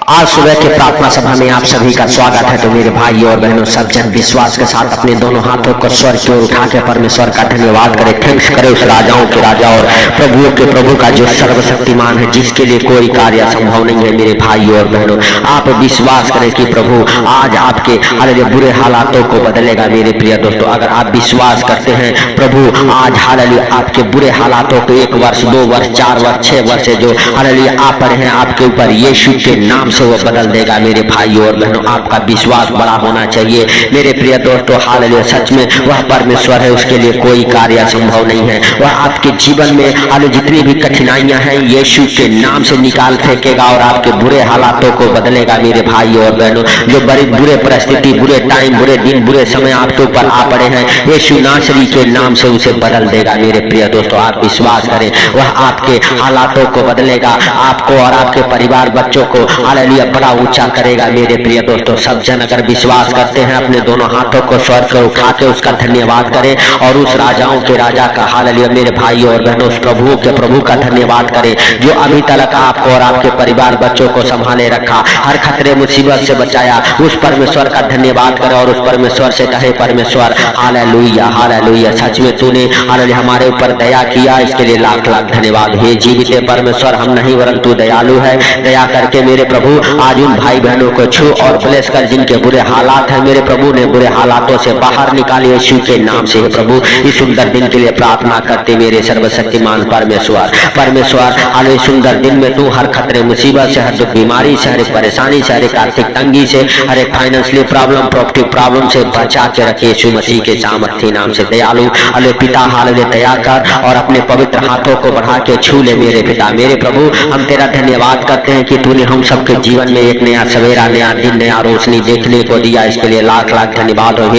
आज सुबह के प्रार्थना सभा में आप सभी का स्वागत है। तो मेरे भाई और बहनों, सब जन विश्वास के साथ अपने दोनों हाथों को स्वर की ओर उठा के परमेश्वर का धन्यवाद करें। थैंक्स करें उस राजाओं के राजा और प्रभुओं के प्रभु का जो सर्वशक्तिमान है, जिसके लिए कोई कार्य असंभव नहीं है। मेरे भाई और बहनों, आप विश्वास करें कि प्रभु आज आपके हालेलुया बुरे हालातों को बदलेगा। मेरे प्रिय दोस्तों, अगर आप विश्वास करते हैं प्रभु आज हालेलुया आपके बुरे हालातों को 1 वर्ष 2 वर्ष 4 वर्ष 6 वर्ष से जो हालेलुया आप पर हैं, आपके ऊपर यीशु के नाम से वो बदल देगा। मेरे भाई और बहनों, आपका विश्वास बड़ा होना चाहिए। मेरे प्रिय दोस्तों, हालेलुया सच में वह परमेश्वर है, उसके लिए कोई कार्य असंभव नहीं है। वह आपके जीवन में हालेलुया जितनी भी कठिनाइयां हैं, यीशु के नाम से निकाल फेंकेगा और आपके बुरे हालातों को बदलेगा। मेरे भाई और बहनों, जो बड़ी बुरे परिस्थिति, बुरे टाइम, बुरे दिन, बुरे समय आपके ऊपर आ पड़े हैं, यीशु नासरी के नाम से उसे बदल देगा। मेरे प्रिय दोस्तों, आप विश्वास करें, वह आपके हालातों को बदलेगा, आपको और आपके परिवार बच्चों को हालेलुया बड़ा ऊंचा करेगा। मेरे प्रिय दोस्तों, सब जन अगर विश्वास करते हैं, अपने दोनों हाथों को स्वर पर उठा के उसका धन्यवाद करें और उस राजाओं के राजा का हालेलुया मेरे भाई और बहनों, उस प्रभु के प्रभु का धन्यवाद करें जो अभी तक आपको और आपके परिवार बच्चों को संभाले रखा, हर खतरे मुसीबत से बचाया। उस परमेश्वर का धन्यवाद करें और उस परमेश्वर से कहे, परमेश्वर हालेलुया हालेलुया, सच में तूने हालेलुया हमारे ऊपर दया किया, इसके लिए लाख लाख धन्यवाद। हे जीवित परमेश्वर, हम नहीं वरन तू दयालु है। दया करके मेरे प्रभु आज उन भाई बहनों को छू और ब्लेस कर जिनके बुरे हालात हैं। मेरे प्रभु ने बुरे हालातों से बाहर निकाले यीशु के नाम से। प्रभु इस सुंदर दिन के लिए प्रार्थना करते मेरे सर्वशक्तिमान परमेश्वर हालेलुया सुंदर दिन में तू हर खतरे मुसीबत से, हर दुख बीमारी से, हर एक परेशानी से, हर एक आर्थिक तंगी से, हर एक फाइनेंशियल प्रॉब्लम, प्रॉपर्टी प्रॉब्लम से बचा के रखे यीशु मसीह के सामर्थ्य नाम से। दयालु हालेलुया पिता, हालेलुया दया कर और अपने पवित्र हाथों को बढ़ा के छू ले मेरे पिता। मेरे प्रभु, हम तेरा धन्यवाद करते हैं कि तूने हम सबके जीवन में एक नया सवेरा, नया दिन, नया रोशनी देखने को दिया, इसके लिए लाख लाख धन्यवाद हो।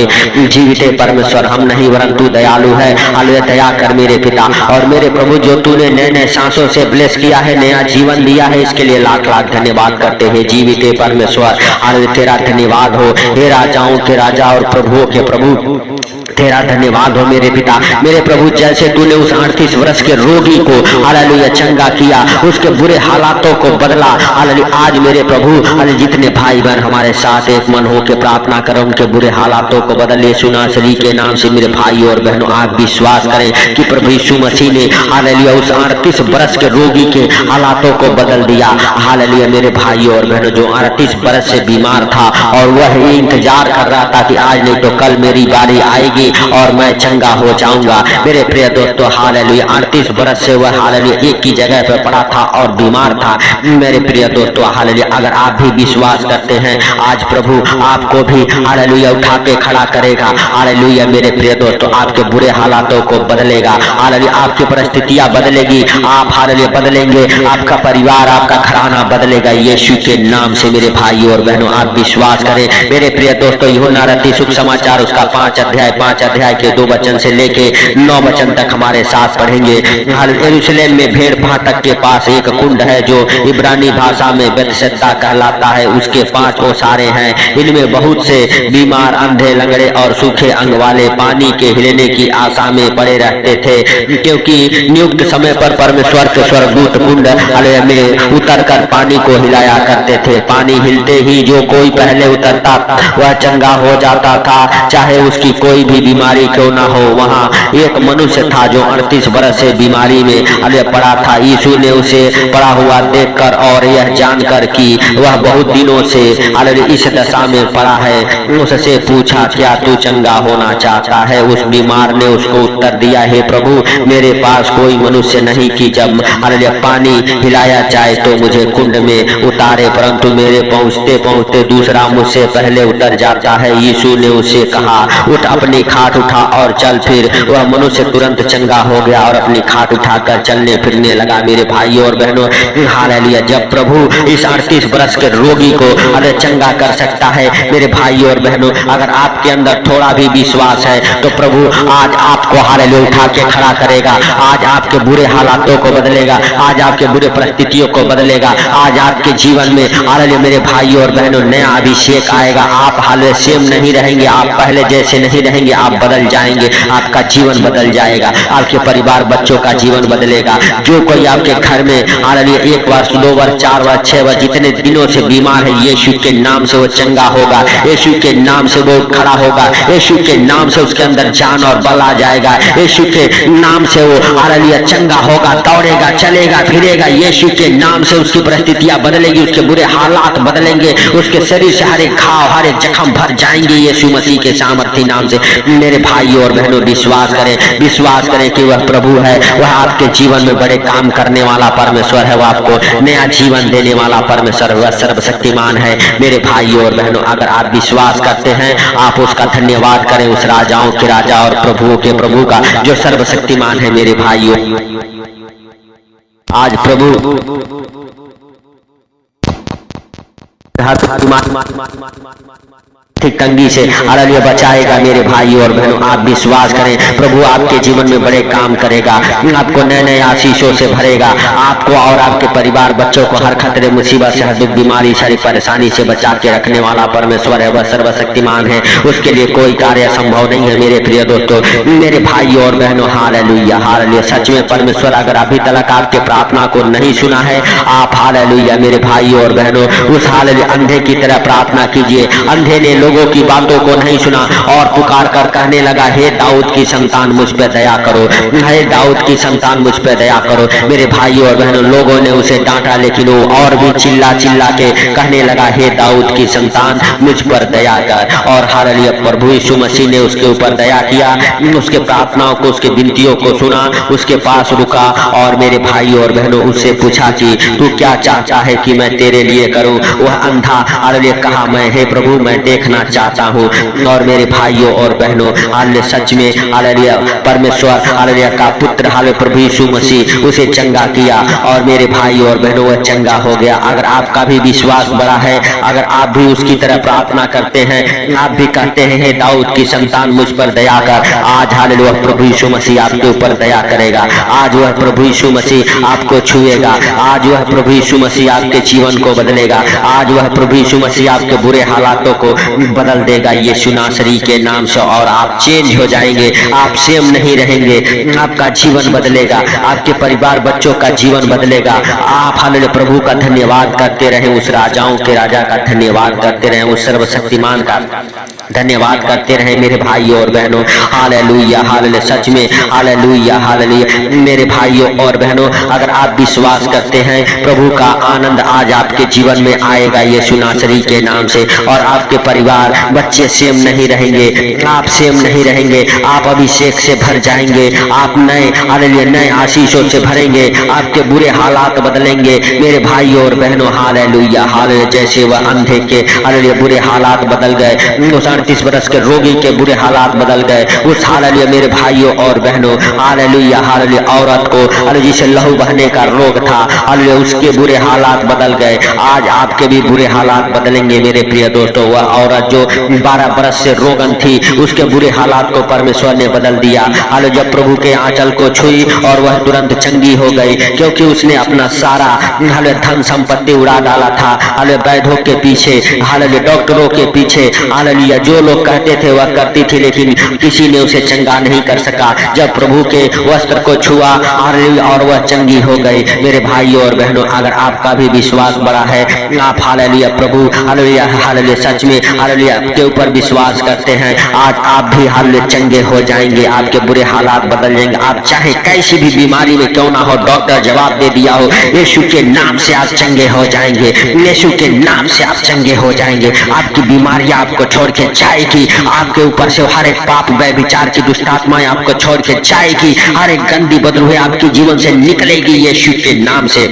जीवित परमेश्वर, हम नहीं वरन तू दयालु है। हालेलुया दया कर मेरे पिता। और मेरे प्रभु, जो तूने नए नए सांसों से ब्लेस किया है, नया जीवन दिया है, इसके लिए लाख लाख धन्यवाद करते हैं। जीवित परमेश्वर, हालेलुया तेरा धन्यवाद हो। हे राजाओं के राजा और प्रभुओं के प्रभु, तेरा धन्यवाद हो मेरे पिता। मेरे प्रभु, जैसे तूने उस 38 वर्ष के रोगी को हालेलुया चंगा किया, उसके बुरे हालातों को बदला, हालेलुया आज मेरे प्रभु हालेलुया जितने भाई बहन हमारे साथ एक मन हो के प्रार्थना करें, उनके बुरे हालातों को बदल यीशु नासरी के नाम से। मेरे भाई और बहनों, आप विश्वास करें कि प्रभु यीशु मसीह ने हालेलुया उस 38 वर्ष के रोगी के हालातों को बदल दिया। हालेलुया मेरे भाई और बहनों, जो 38 वर्ष से बीमार था और वह इंतजार कर रहा था कि आज नहीं तो कल मेरी बारी आएगी और मैं चंगा हो जाऊंगा। मेरे प्रिय दोस्तों, हालेलुया 38 वर्ष से वह हालेलुया एक ही जगह पर पड़ा था और बीमार था। मेरे प्रिय दोस्तों, हालेलुया अगर आप भी विश्वास करते हैं, आज प्रभु आपको भी हालेलुया उठा के खड़ा करेगा। हालेलुया मेरे प्रिय दोस्तों, आपके बुरे हालातों को बदलेगा। हालेलुया आपकी परिस्थितियां बदलेगी, आप हालेलुया बदलेंगे, आपका परिवार, आपका घराना बदलेगा यीशु के नाम से। मेरे भाई और बहनों, आप विश्वास करें। मेरे प्रिय दोस्तों, यूहन्ना रचित शुभ समाचार उसका 5 अध्याय के 2 वचन से लेके 9 वचन तक हमारे साथ पढ़ेंगे। यरूशलेम में भेड़ फाटक के पास एक कुंड है जो इब्रानी भाषा में बेतशस्दा कहलाता है। उसके 5 ओसारे हैं, इनमें बहुत से बीमार, अंधे, लंगड़े और सूखे अंग वाले पानी के हिलने की आशा में पड़े रहते थे, क्योंकि नियुक्त समय पर परमेश्वर के स्वर्गदूत कुंड में उतर कर पानी को हिलाया करते थे। पानी हिलते ही जो कोई पहले उतरता वह चंगा हो जाता था, चाहे उसकी कोई भी बीमारी क्यों ना हो। वहाँ एक मनुष्य था जो 38 वर्ष से बीमारी में पड़ा था। यीशु ने उसे पड़ा हुआ देखकर और यह जानकर कि वह बहुत दिनों से इस दशा में पड़ा है, उससे पूछा, क्या तू चंगा होना चाहता है? उस बीमार ने उसको उत्तर दिया, हे प्रभु, मेरे पास कोई मनुष्य नहीं कि जब पानी हिलाया जाए तो मुझे कुंड में उतारे, परंतु मेरे पहुँचते पहुँचते दूसरा मुझसे पहले उतर जाता है। यीशु ने उससे कहा, उठ, अपनी खाट उठा और चल। फिर वह मनुष्य तुरंत चंगा हो गया और अपनी खाट उठाकर चलने फिरने लगा। मेरे भाई और बहनों, हालेलुया जब प्रभु इस 38 वर्ष के रोगी को चंगा कर सकता है, मेरे भाई और बहनों, अगर आपके अंदर थोड़ा भी विश्वास है तो प्रभु आज आपको हालेलुया उठा के खड़ा करेगा। आज आपके बुरे हालातों को बदलेगा, आज आपके बुरे परिस्थितियों को बदलेगा। आज आपके जीवन में हालेलुया मेरे भाई और बहनों नया अभिषेक आएगा। आप हालेलुया सेम नहीं रहेंगे, आप पहले जैसे नहीं रहेंगे, आप बदल जाएंगे, आपका जीवन बदल जाएगा, आपके परिवार बच्चों का जीवन बदलेगा। जो कोई आपके घर में हालेलुया 1 वर्ष 2 वर्ष 4 वर्ष 6 वर्ष जितने दिनों से बीमार है, यीशु के नाम से वो चंगा होगा, यीशु के नाम से वो खड़ा होगा, यीशु के नाम से उसके अंदर जान और बल आ जाएगा, यीशु के नाम से वो हालेलुया चंगा होगा, दौड़ेगा, चलेगा, फिरेगा। यीशु के नाम से उसकी परिस्थितियां बदलेगी, उसके बुरे हालात बदलेंगे, उसके शरीर से हर एक घाव हर एक जख्म भर जाएंगे यीशु मसीह के सामर्थ्य नाम से। मेरे भाइयों और बहनों विश्वास करें कि वह प्रभु है, वह आपके जीवन में बड़े काम करने वाला परमेश्वर है, वह आपको नया जीवन देने वाला परमेश्वर, वह सर्वशक्तिमान है। मेरे भाइयों और बहनों, अगर आप विश्वास करते हैं, आप उसका धन्यवाद करें, उस राजाओं के राजा और प्रभुओं के प्रभु का जो सर्वशक्तिमान है। मेरे भाइयों, आज प्रभु तंगी से हालेलुया बचाएगा। मेरे भाइयों और बहनों, आप विश्वास करें, प्रभु आपके जीवन में बड़े काम करेगा, आपको नए नए आशीषों से भरेगा, आपको और आपके परिवार बच्चों को हर खतरे मुसीबत से, हर दुख बीमारी सारी परेशानी से बचा के रखने वाला परमेश्वर है, वह सर्वशक्तिमान है, उसके लिए कोई कार्य संभव नहीं है। मेरे प्रिय दोस्तों, मेरे भाइयों और बहनों, हालेलुया हालेलुया। सच में परमेश्वर अगर अभी तक आपके प्रार्थना को नहीं सुना है, आप हालेलुया मेरे भाइयों और बहनों उस हालेलुया अंधे की तरह प्रार्थना कीजिए। अंधे ने लोगों की बातों को नहीं सुना और पुकार कर कहने लगा, हे दाऊद की संतान मुझ पे दया करो, हे दाऊद की संतान मुझ पे दया करो। मेरे भाइयों और बहनों, लोगों ने उसे डांटा, लेकिन वो और भी चिल्ला चिल्ला के कहने लगा, हे दाऊद की संतान मुझ पर दया कर। और हालेलुया प्रभु यीशु मसीह ने उसके ऊपर दया किया, उसके प्रार्थनाओं को, उसके विनतियों को सुना, उसके पास रुका और मेरे भाइयों और बहनों उससे पूछा कि तू क्या चाहता है कि मैं तेरे लिए करूं। वह अंधा हालेलुया कहा, मैं हे प्रभु मैं देखना चाहता हूँ। और मेरे भाइयों और बहनों, हालेलुया सच में हालेलुया परमेश्वर हालेलुया का पुत्र हालेलुया प्रभु यीशु मसीह उसे चंगा किया और मेरे भाइयों और बहनों वह चंगा हो गया। अगर आपका भी विश्वास बड़ा है, अगर आप भी उसकी तरह प्रार्थना करते हैं, आप भी कहते हैं हे दाऊद की संतान मुझ पर दया कर, आज हालेलुया प्रभु यीशु मसीह आपके ऊपर दया करेगा। आज वह प्रभु यीशु मसीह आपको छुएगा, आज वह प्रभु यीशु मसीह आपके जीवन को बदलेगा, आज वह प्रभु यीशु मसीह आपके बुरे हालातों को बदल देगा यीशु नासरी के नाम से। और आप चेंज हो जाएंगे, आप सेम नहीं रहेंगे, आपका जीवन बदलेगा, आपके परिवार बच्चों का जीवन बदलेगा। आप हालेलुया प्रभु का धन्यवाद करते रहें, उस राजाओं के राजा का धन्यवाद करते रहें, उस सर्वशक्तिमान का धन्यवाद करते रहे। मेरे भाइयों और बहनों, हालेलुया हालेलुया सच में हालेलुया हालेलुया। मेरे भाइयों और बहनों, अगर आप विश्वास करते हैं, प्रभु का आनंद आज आपके जीवन में आएगा यीशु नासरी के नाम से। और आपके परिवार बच्चे सेम नहीं रहेंगे, आप सेम नहीं रहेंगे, आप अभिषेक से भर जाएंगे, आप नए हालेलुया नए आशीषों से भरेंगे, आपके बुरे हालात बदलेंगे। मेरे भाइयों और बहनों, हालेलुया हालेलुया। जैसे वह अंधे के हालेलुया बुरे हालात बदल गए, 38 वर्ष के रोगी के बुरे हालात बदल गए, उस हालेलुया मेरे भाइयों और बहनों हालेलुया हालेलुया औरत को हालेलुया जिसे लहू बहने का रोग था, हालेलुया उसके बुरे हालात बदल गए। आज आपके भी बुरे हालात बदलेंगे मेरे प्रिय दोस्तों। वह औरत जो 12 बरस से रोगन थी, उसके बुरे हालात को परमेश्वर ने बदल दिया। हालेलुया जब प्रभु के आंचल को छुई और वह तुरंत चंगी हो गई, क्योंकि उसने अपना सारा हालेलुया धन संपत्ति उड़ा डाला था हालेलुया वैद्यों के पीछे, हालेलुया डॉक्टरों के पीछे, हालेलुया जो लोग कहते थे वह करती थी, लेकिन किसी ने उसे चंगा नहीं कर सका। जब प्रभु के वस्त्र को छुआ और वह चंगी हो गई। मेरे भाइयों और बहनों, अगर आपका भी विश्वास बड़ा है, आप हालेलुया प्रभु हालेलुया हालेलुया सच में हालेलुया के ऊपर विश्वास करते हैं, आज आप भी हालेलुया चंगे हो जाएंगे, आपके बुरे हालात बदल जाएंगे। आप चाहे कैसी भी बीमारी में क्यों ना हो, डॉक्टर जवाब दे दिया हो, यीशु के नाम से आप चंगे हो जाएंगे, यीशु के नाम से आप चंगे हो जाएंगे। आपकी बीमारियां आपको छोड़ के जाएगी, आपके ऊपर से हर एक पाप व्यभिचार की दुष्ट आत्माएं आपको छोड़ के जाएगी, हर एक गंदी बदबू आपके जीवन से निकलेगी यीशु के नाम से।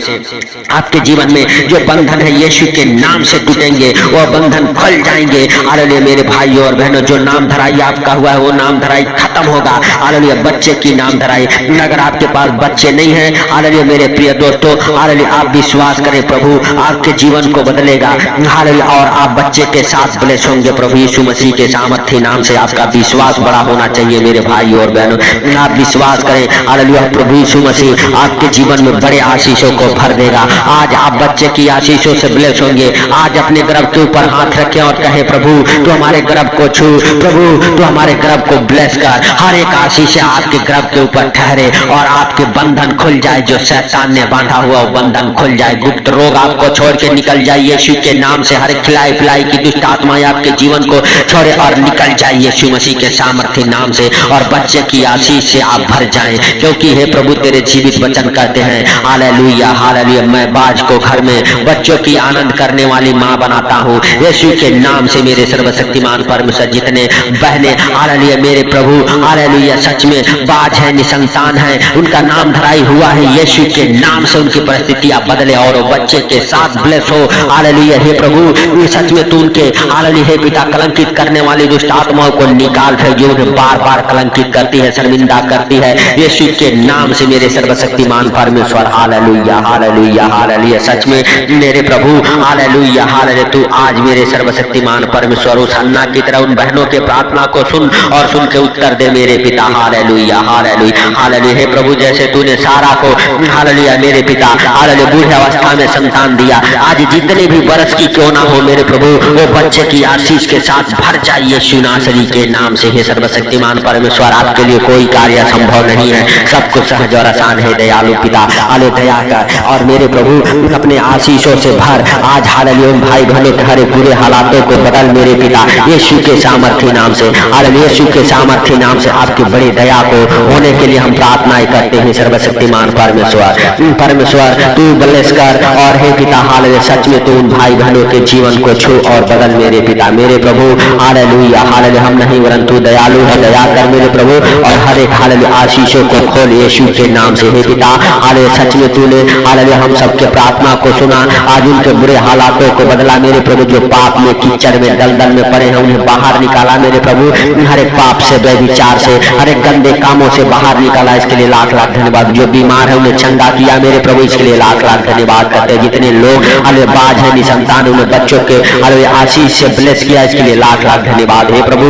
आपके जीवन में जो बंधन है यीशु के नाम से टूटेंगे, वो बंधन खुल जाएंगे। हालेलुया मेरे भाइयों और बहनों, जो नाम धराई आपका हुआ है वो नाम धराई खत्म होगा। हालेलुया बच्चे की नाम धराई, अगर आपके पास बच्चे नहीं है, हालेलुया मेरे प्रिय दोस्तों, हालेलुया आप विश्वास करें, प्रभु आपके जीवन को बदलेगा। हालेलुया और आप बच्चे के साथ ब्लेस होंगे प्रभु यीशु मसीह के सामर्थ्य नाम से आपका विश्वास बड़ा होना चाहिए मेरे भाई और बहनों। आप विश्वास करें, हालेलुया, प्रभु यीशु मसीह आपके जीवन में बड़े आशीषों को भर देगा। आज आप बच्चे की आशीषों से ब्लेस होंगे। आज अपने गर्भ के ऊपर हाथ रखें और कहे, प्रभु तू हमारे गर्भ को छू, प्रभु तू हमारे गर्भ को ब्लेस कर। हर एक आशीष आपके गर्भ के ऊपर ठहरे और आपके बंधन खुल जाए, जो शैतान ने बांधा हुआ वो बंधन खुल जाए। गुप्त रोग आपको छोड़ के निकल जाए यीशु के नाम से। हर खिलाई पिलाई की दुष्ट आत्माएं आपके जीवन को छोड़े और निकल जाए यीशु मसीह के सामर्थ्य नाम से। और बच्चे की आशीष से आप भर जाएं, क्योंकि हे प्रभु तेरे जीवित वचन कहते हैं, हालेलुया हालेलुया, मैं बाज को घर में बच्चों की आनंद करने वाली माँ बनाता हूँ यीशु के नाम से। मेरे सर्वशक्तिमान परमेश्वर, जितने बहने हालेलुया मेरे प्रभु हालेलुया सच में बाज है, निसंतान है, उनका नाम धराई हुआ है यीशु के नाम से, उनकी परिस्थितियां बदले और बच्चे के साथ ब्लेस हो। हालेलुया हे प्रभु सच में तू उनके हालेलुया हे पिता कलंकित करने वाली दुष्ट आत्माओं को निकाल फेंक, जो उन्हें बार बार कलंकित करती है, शर्मिंदा करती है यीशु के नाम से। मेरे सर्वशक्तिमान परमेश्वर हालेलुया हालेलुया हालेलुया, सच में मेरे प्रभु हालेलुया हालेलुया, तू आज मेरे सर्वशक्तिमान परमेश्वर उस हन्ना की तरह उन बहनों के प्रार्थना को सुन और सुन के उत्तर दे मेरे पिता। हालेलुया हालेलुया हालेलुया हे प्रभु, जैसे तूने सारा को हालेलुया मेरे पिता हालेलुया बूढ़े अवस्था में संतान दिया, आज जितने भी वर्ष की क्यों ना हो मेरे प्रभु वो बच्चे की आशीष के साथ भर जाए यीशु नासरी के नाम से। हे सर्वशक्तिमान परमेश्वर, आपके लिए कोई कार्य संभव नहीं है, सब कुछ सहज और आसान है। दयालु पिता आले दया कर और मेरे प्रभु अपने आशीषों से भर आज हालेलुया भाई बहनों के हर बुरे हालातों को बदल मेरे पिता यीशु के सामर्थ्य नाम से। हालेलुया यीशु के सामर्थ्य नाम से आपकी बड़ी दया को होने के लिए हम प्रार्थनाएं करते हैं सर्वशक्तिमान परमेश्वर। परमेश्वर तू ब्लेस कर और हे पिता हालेलुया सच में तू उन भाई बहनों के जीवन को छू और बदल मेरे पिता। मेरे प्रभु हालेलुया हालेलुया, हम नहीं वरन दयालु है, दया कर मेरे प्रभु और हर एक हालेलुया आशीषों को खोल यीशु के नाम से। हे पिता हालेलुया सच में तूने हालेलुया हम सबके प्रार्थना को सुना, आज उनके बुरे हालातों को बदला मेरे प्रभु। जो पाप में कीचड़ में दलदल में पड़े हैं उन्हें बाहर निकाला मेरे प्रभु, हर एक पाप से व्यभिचार से हर एक गंदे कामों से बाहर निकाला, इसके लिए लाख लाख धन्यवाद। जो बीमार है उन्हें चंगा किया मेरे प्रभु, इसके लिए लाख लाख धन्यवाद करते हैं। जितने लोग हालेलुया बाज है निसंतान उन्हें बच्चों के हालेलुया आशीष से ब्लेस किया, इसके लिए लाख लाख धन्यवाद। हे प्रभु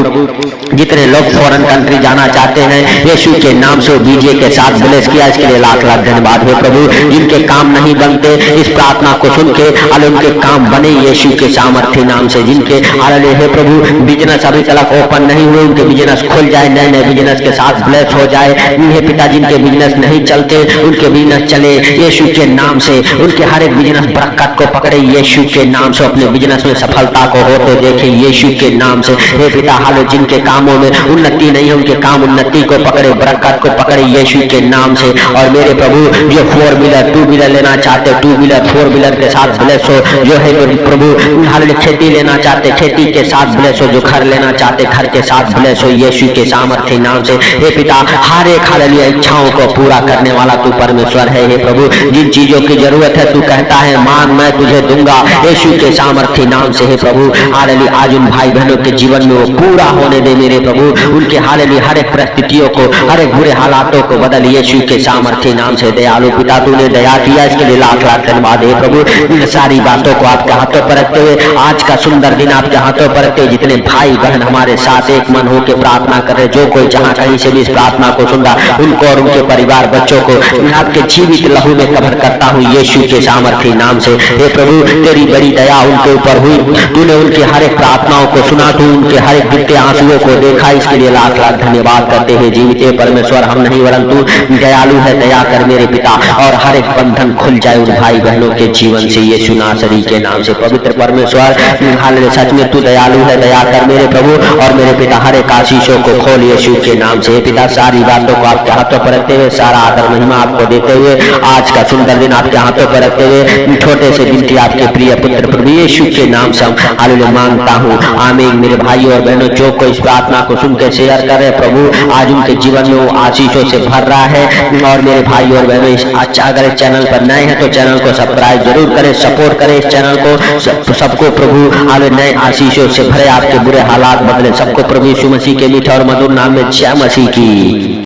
जितने लोग फॉरेन कंट्री जाना चाहते हैं यीशु के नाम से वीजे के साथ ब्लेस किया, इसके लिए लाख लाख धन्यवाद। हे प्रभु जिनके काम नहीं बनते इस प्रार्थना को सुन के हालेलुया उनके काम बने यीशु के सामर्थ्य नाम से। जिनके हालेलुया हे प्रभु बिजनेस अभी तक ओपन नहीं हुए उनके बिजनेस खुल जाए, नए नए बिजनेस के साथ ब्लेस हो जाए। हे पिता जिनके बिजनेस नहीं चलते उनके बिजनेस चले यीशु के नाम से, उनके हर एक बिजनेस बरकत को पकड़े यीशु के नाम से, अपने बिजनेस में सफलता को होते देखे यीशु के नाम से। हे पिता हालेलुया जिनके कामों में उन्नति नहीं है उनके काम उन्नति को पकड़े, बरकत को पकड़े यीशु के नाम से। और मेरे प्रभु जो 4 व्हीलर 2 व्हीलर लेना चाहते 2 व्हीलर 4 व्हीलर के साथ ब्लेस हो, जो है प्रभु हालेलुया खेती लेना चाहते खेती के साथ ब्लेस हो, जो घर लेना चाहते घर के साथ ब्लेस हो यीशु के सामर्थ्य नाम से। हे पिता हर एक हालेलुया इच्छाओं को पूरा करने वाला तू परमेश्वर है। हे प्रभु जिन चीजों की जरूरत है तू कहता है मांग मैं तुझे दूंगा यीशु के सामर्थ्य नाम से। हे प्रभु हालेलुया आज उन भाई बहनों के जीवन में वो पूरा होने दे मेरे प्रभु, उनके हालेलुया हर एक परिस्थितियों को हर एक बुरे हालातों को बदल यीशु के सामर्थ्य नाम से। दयालु पिता तूने दया किया, इसके लिए लाख लाख धन्यवाद। हे प्रभु इन सारी बातों को आपके हाथों पर रखते हुए आज का सुंदर दिन आपके हाथों पर रखते हुए जितने भाई बहन हमारे साथ एक मन होकर प्रार्थना कर रहे, जो कोई जहाँ कहीं से भी इस प्रार्थना को सुन रहा उनको और उनके परिवार बच्चों को आपके जीवित लहू में कवर करता हूँ यीशु के सामर्थ्य नाम से। हे प्रभु तेरी बड़ी दया उनके ऊपर हुई, तूने उनकी हर एक प्रार्थनाओं को सुना, तू उनके हर एक गिरते आंसुओं को देखा, इसके लिए लाख लाख धन्यवाद करते हैं। जीवित परमेश्वर हम नहीं वरन तू दयालु है, दया कर मेरे पिता और हर एक बंधन खुल जाए उन भाई बहनों के जीवन से यीशु नासरी के नाम से। पवित्र परमेश्वर हालेलुया सच में तू दयालु है, दया कर मेरे प्रभु और मेरे पिता हर एक आशीषों को खोल यीशु के नाम से। पिता सारी बातों को आपके हाथों पर रखते हुए सारा आदर महिमा आपको देते हुए आज का सुंदर दिन आपके हाथों पर रखते हुए छोटे से गिनती आपके प्रिय पुत्र प्रभु यीशु के नाम से हालेलुया मांगता हूँ, आमीन। मेरे भाई और बहनों जो कोई इस प्रार्थना को सुन के शेयर करे प्रभु आज उनके जीवन में वो आशीषों से भर रहा है। और मेरे भाई और बहनों अच्छा अगर इस चैनल पर नए हैं तो चैनल को सब्सक्राइब जरूर करें, सपोर्ट करें इस चैनल को। सबको प्रभु हालेलुया नए आशीषों से भरे, आपके बुरे हालात बदले सबको प्रभु यीशु मसीह के मीठे और मधुर नाम में जय मसीह की।